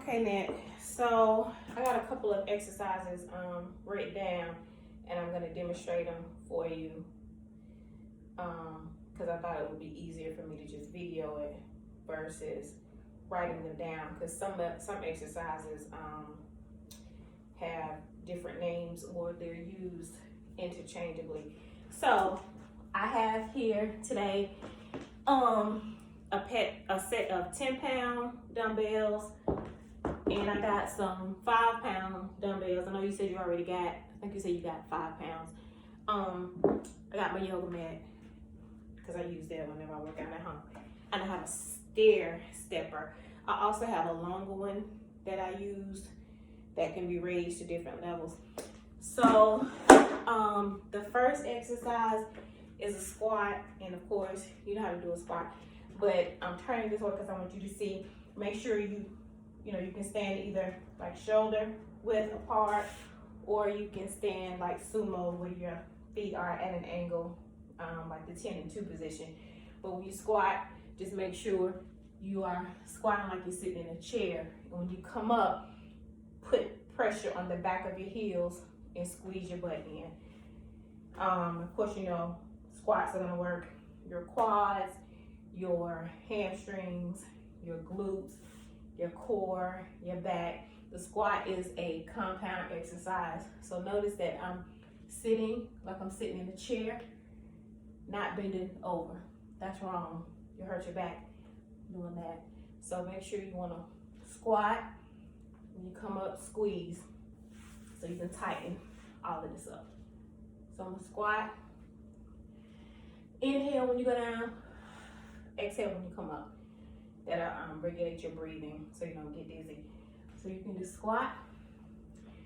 Okay, Nick. So I got a couple of exercises written down, and I'm gonna demonstrate them for you. Because I thought it would be easier for me to just video it versus writing them down. Because some exercises have different names or they're used interchangeably. So I have here today a set of 10-pound dumbbells, and I got some 5-pound dumbbells. I know you said you already got, I think you said you got 5 pounds. I got my yoga mat because I use that whenever I work out at home. And I have a stair stepper. I also have a longer one that I use that can be raised to different levels. So the first exercise is a squat, and of course you know how to do a squat, but I'm turning this way because I want you to see. Make sure you can stand either like shoulder width apart, or you can stand like sumo where your feet are at an angle, like the 10 and 2 position. But when you squat, just make sure you are squatting like you're sitting in a chair. And when you come up, put pressure on the back of your heels and squeeze your butt in. Of course, squats are gonna work your quads, your hamstrings, your glutes, your core, your back. The squat is a compound exercise. So notice that I'm sitting like I'm sitting in a chair, not bending over. That's wrong. You hurt your back doing that. So make sure you wanna squat. When you come up, squeeze so you can tighten all of this up. So I'm gonna squat. Inhale when you go down, exhale when you come up. That'll regulate your breathing so you don't get dizzy. So you can just squat.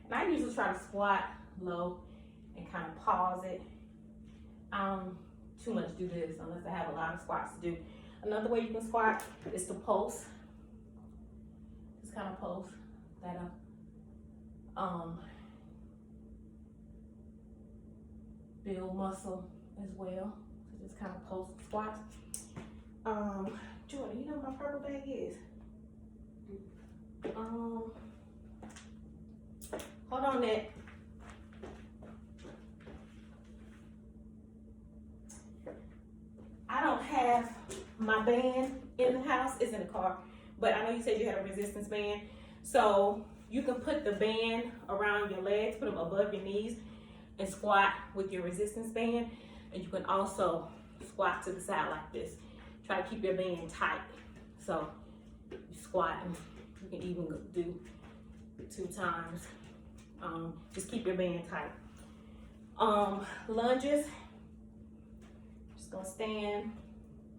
And I usually try to squat low and kind of pause it. I don't too much do this unless I have a lot of squats to do. Another way you can squat is to pulse. Just kind of pulse. That'll build muscle as well. So just kind of pulse squats. Jordan, you know what my purple bag is? Hold on, Nick. I don't have my band in the house. It's in the car. But I know you said you had a resistance band. So you can put the band around your legs, put them above your knees, and squat with your resistance band. And you can also squat to the side like this. Try to keep your band tight. So you squat, and you can even do 2 times. Just keep your band tight. Lunges. Just gonna stand,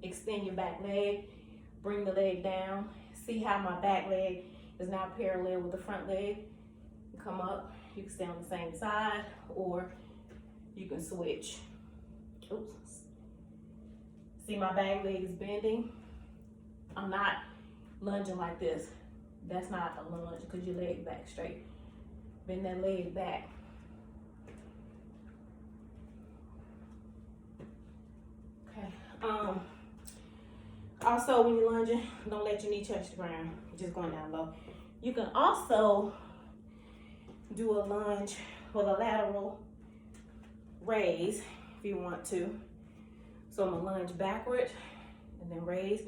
extend your back leg, bring the leg down. See how my back leg is now parallel with the front leg. Come up, you can stay on the same side, or you can switch. Oops. See, my back leg is bending. I'm not lunging like this. That's not a lunge because your leg back straight. Bend that leg back. Okay. Also, when you're lunging, don't let your knee touch the ground. You're just going down low. You can also do a lunge with a lateral raise if you want to. So I'm gonna lunge backward and then raise.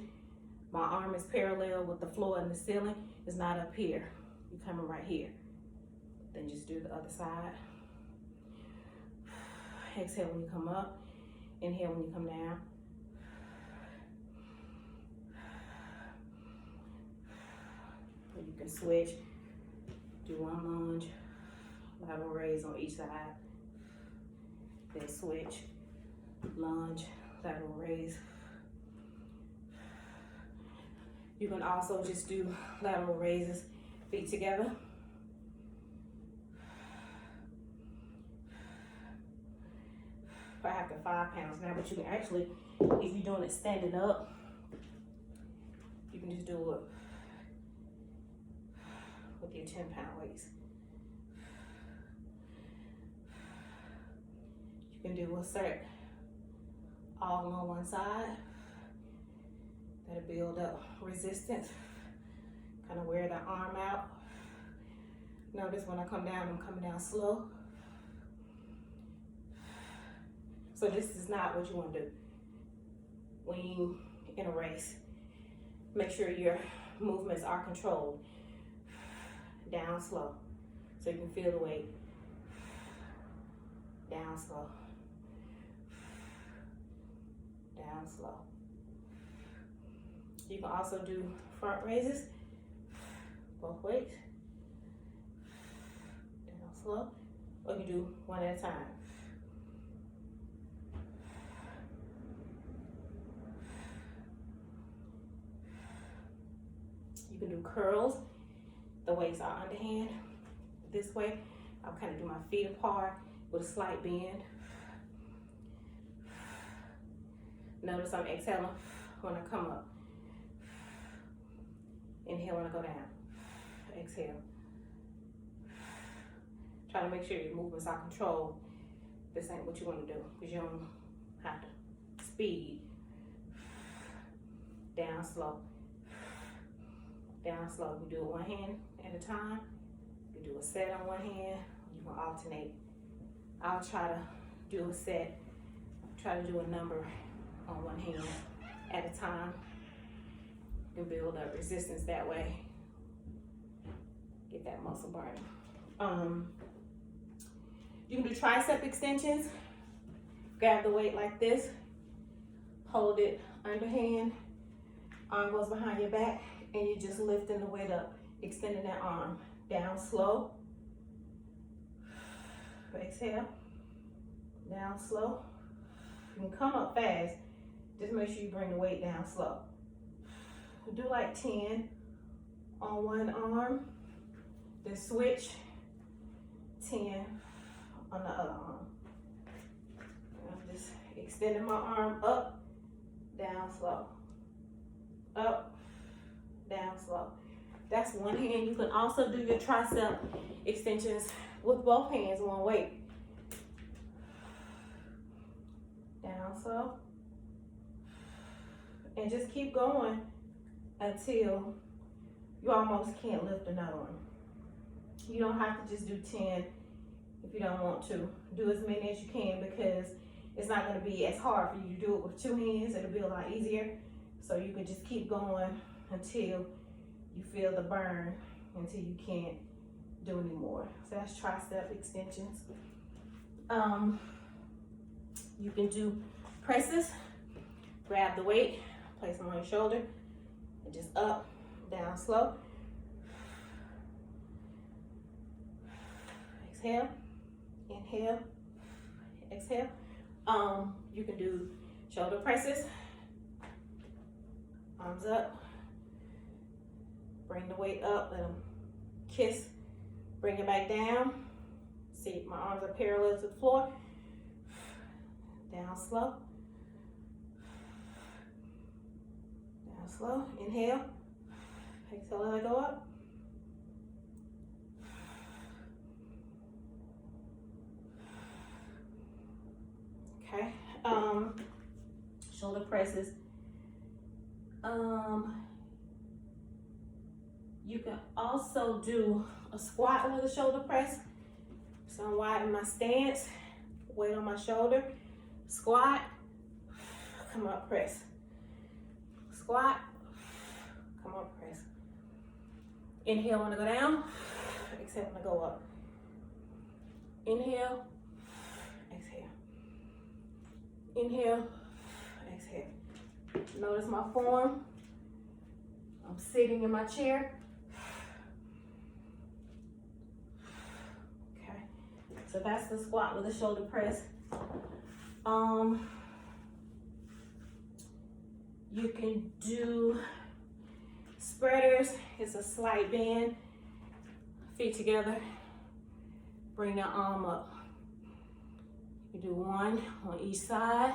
My arm is parallel with the floor and the ceiling. It's not up here. You're coming right here. Then just do the other side. Exhale when you come up. Inhale when you come down. You can switch. Do one lunge, lateral raise on each side. Then switch, lunge, lateral raise. You can also just do lateral raises, feet together. After 5 pounds now, but you can actually, if you're doing it standing up, you can just do it with your 10-pound weights. You can do a set all on one side. That'll build up resistance. Kind of wear the arm out. Notice when I come down, I'm coming down slow. So this is not what you want to do when you in a race. Make sure your movements are controlled. Down slow, so you can feel the weight. Down slow. Down slow. You can also do front raises, both ways. Down slow, or you do one at a time. You can do curls. The weights are underhand. This way, I'll kind of do my feet apart with a slight bend. Notice I'm exhaling when I come up. Inhale when I go down. Exhale. Try to make sure your movements are controlled. This ain't what you want to do, because you don't have to speed. Down slow. Down slow. You do it one hand at a time. You do a set on one hand. You can alternate. I'll try to do a set. Try to do a number on one hand at a time. You can build up resistance that way. Get that muscle burning. You can do tricep extensions. Grab the weight like this. Hold it underhand. Arm goes behind your back. And you're just lifting the weight up, extending that arm. Down slow. Exhale. Down slow. You can come up fast. Just make sure you bring the weight down slow. Do like 10 on one arm. Then switch 10 on the other arm. I'm just extending my arm up, down slow. Up, down slow. That's one hand. You can also do your tricep extensions with both hands, one weight. Down slow. And just keep going until you almost can't lift another one. You don't have to just do 10 if you don't want to. Do as many as you can, because it's not going to be as hard for you to do it with two hands. It'll be a lot easier. So you can just keep going until you feel the burn, until you can't do anymore. So that's tricep extensions. You can do presses. Grab the weight, place them on your shoulder, and just up, down slow. Exhale, inhale, exhale. You can do shoulder presses. Arms up. Bring the weight up, let them kiss. Bring it back down. See, my arms are parallel to the floor. Down slow. Down slow. Inhale. Exhale, let it go up. Okay. Shoulder presses. You can also do a squat with a shoulder press. So I'm wide in my stance, weight on my shoulder, squat, come up, press. Squat, come up, press. Inhale when I go down, exhale when I go up. Inhale, exhale. Inhale, exhale. Notice my form. I'm sitting in my chair. Okay, so that's the squat with a shoulder press. You can do spreaders. It's a slight bend. Feet together. Bring the arm up. You do one on each side.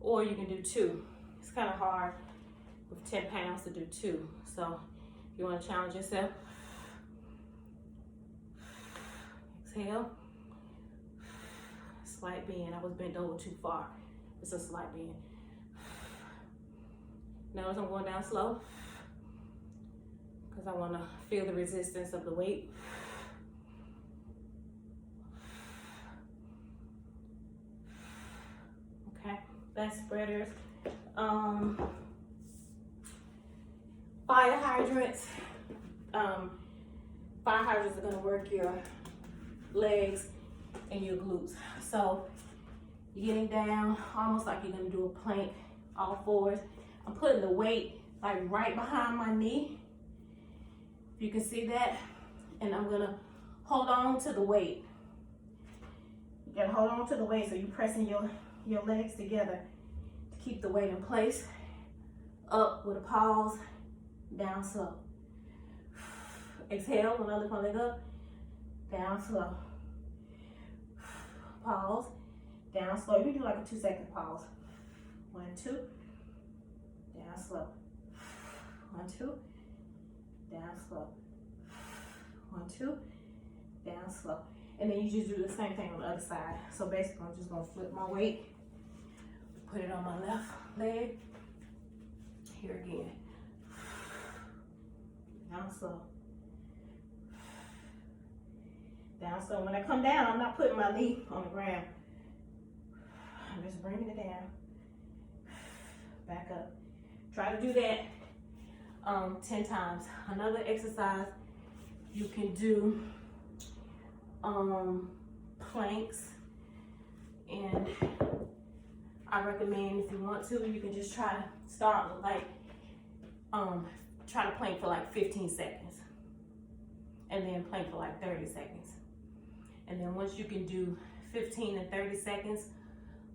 Or you can do two. It's kind of hard with 10 pounds to do two. So if you want to challenge yourself, exhale. Slight bend. I was bent over too far. It's a slight bend. Notice I'm going down slow because I want to feel the resistance of the weight. Okay, that's spreaders. Fire hydrants. Fire hydrants are gonna work your legs and your glutes. So you're getting down almost like you're gonna do a plank, all fours. I'm putting the weight like right behind my knee. You can see that. And I'm gonna hold on to the weight. You gotta hold on to the weight so you're pressing your legs together to keep the weight in place. Up with a pause, down slow. Exhale when I lift my leg up, down slow. Pause, down slow. You can do like a 2-second pause. 1, 2, down slow. 1, 2, down slow. 1, 2, down slow. And then you just do the same thing on the other side. So basically I'm just gonna flip my weight, put it on my left leg. Here again. Down slow. Down slow. When I come down, I'm not putting my knee on the ground. I'm just bringing it down. Back up. Try to do that 10 times. Another exercise you can do planks, and I recommend if you want to, you can just try to start with like try to plank for like 15 seconds and then plank for like 30 seconds. And then once you can do 15 and 30 seconds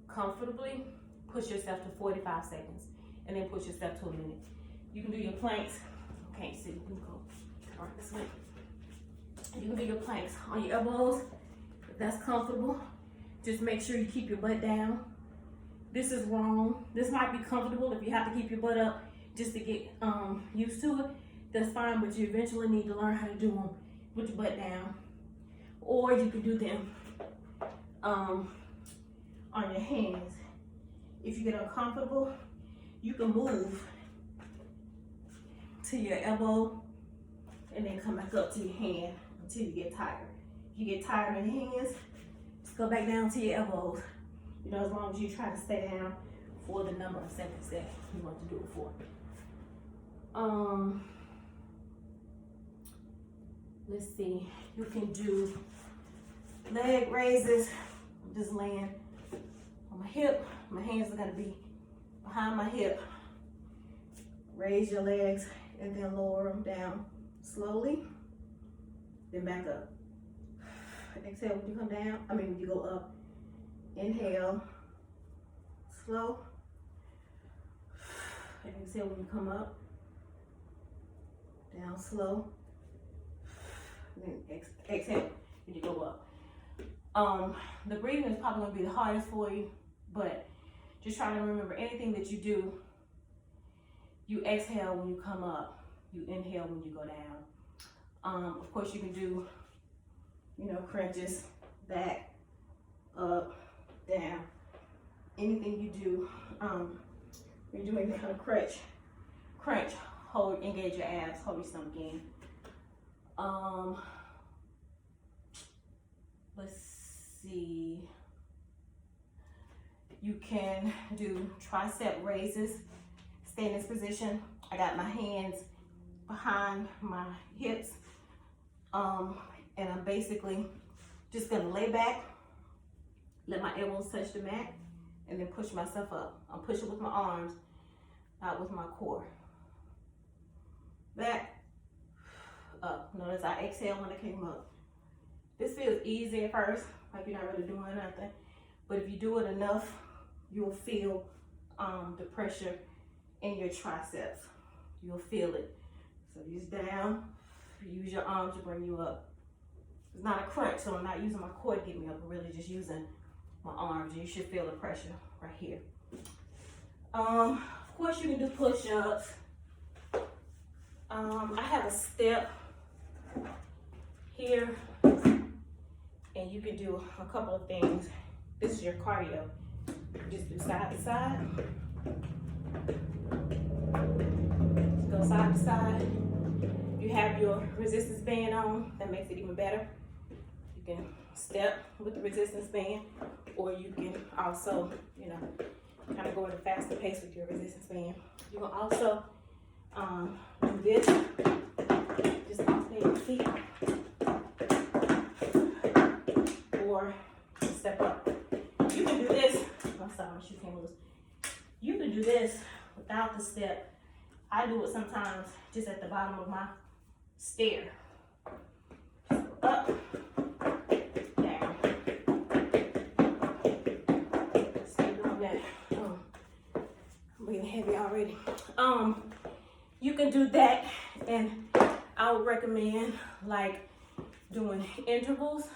comfortably, push yourself to 45 seconds and then push yourself to a minute. You can do your planks. Okay, so you can go right this way. You can do your planks on your elbows if that's comfortable. Just make sure you keep your butt down. This is wrong. This might be comfortable if you have to keep your butt up just to get used to it. That's fine, but you eventually need to learn how to do them with your butt down. Or you can do them on your hands. If you get uncomfortable, you can move to your elbow and then come back up to your hand until you get tired. If you get tired of your hands, just go back down to your elbows. You know, as long as you try to stay down for the number of seconds that you want to do it for. Let's see, you can do leg raises. I'm just laying on my hip. My hands are gonna be behind my hip. Raise your legs and then lower them down slowly. Then back up. Exhale when you come down. When you go up. Inhale, slow. And exhale when you come up. Down slow. And then exhale when you go up. The breathing is probably gonna be the hardest for you, but just try to remember anything that you do, you exhale when you come up, you inhale when you go down. Of course you can do, crunches, back, up, down. Anything you do, when you do any kind of crunch, hold, engage your abs, hold your stomach in. Let's see. You can do tricep raises. Stay in this position. I got my hands behind my hips. And I'm basically just gonna lay back, let my elbows touch the mat, and then push myself up. I'm pushing with my arms, not with my core. Back, up. Notice I exhale when I came up. This feels easy at first, like you're not really doing nothing. But if you do it enough, you'll feel the pressure in your triceps. You'll feel it. So use down, use your arms to bring you up. It's not a crunch, so I'm not using my core to get me up. I'm really just using my arms, and you should feel the pressure right here. Of course, you can do push-ups. I have a step here, and you can do a couple of things. This is your cardio. Just do side to side. side to side. You have your resistance band on, that makes it even better. You can step with the resistance band, or you can also, you know, kind of go at a faster pace with your resistance band. You can also do this, just alternate your feet, or step up. You can do this, I'm sorry, my shoe came loose. You can do this without the step. I do it sometimes just at the bottom of my stair. Up, down. Stay doing that. I'm getting heavy already. You can do that, and I would recommend like doing intervals.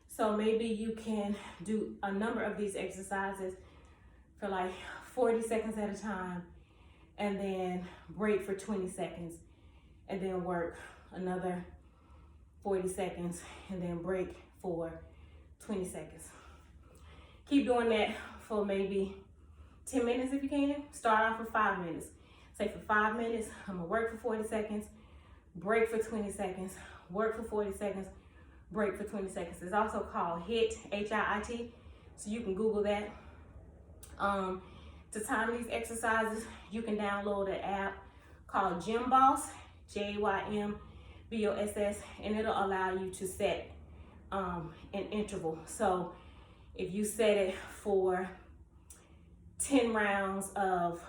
So maybe you can do a number of these exercises for like 40 seconds at a time, and then break for 20 seconds, and then work another 40 seconds, and then break for 20 seconds. Keep doing that for maybe 10 minutes if you can. Start off with 5 minutes. Say for 5 minutes, I'm gonna work for 40 seconds, break for 20 seconds, work for 40 seconds, break for 20 seconds. It's also called HIIT, H-I-I-T, so you can Google that. To time these exercises, you can download an app called Gymboss, Gymboss, and it'll allow you to set an interval. So if you set it for 10 rounds of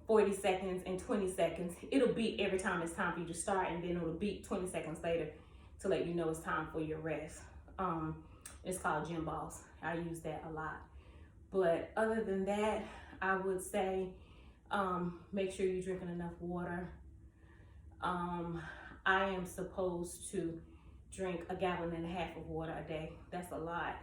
40 seconds and 20 seconds, it'll beep every time it's time for you to start, and then it'll beep 20 seconds later to let you know it's time for your rest. It's called Gymboss. I use that a lot. But other than that, I would say make sure you're drinking enough water. I am supposed to drink 1.5 gallons of water a day. That's a lot.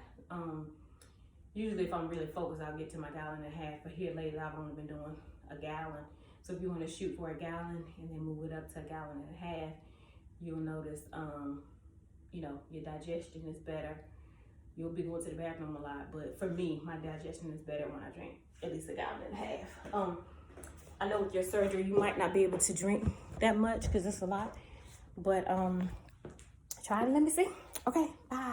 Usually if I'm really focused, I'll get to my 1.5 gallons, but here lately I've only been doing 1 gallon. So if you want to shoot for 1 gallon and then move it up to 1.5 gallons, you'll notice, you know, your digestion is better. You'll be going to the bathroom a lot, but for me, my digestion is better when I drink at least 1.5 gallons. I know with your surgery, you might not be able to drink that much because it's a lot, but try it and let me see. Okay, bye.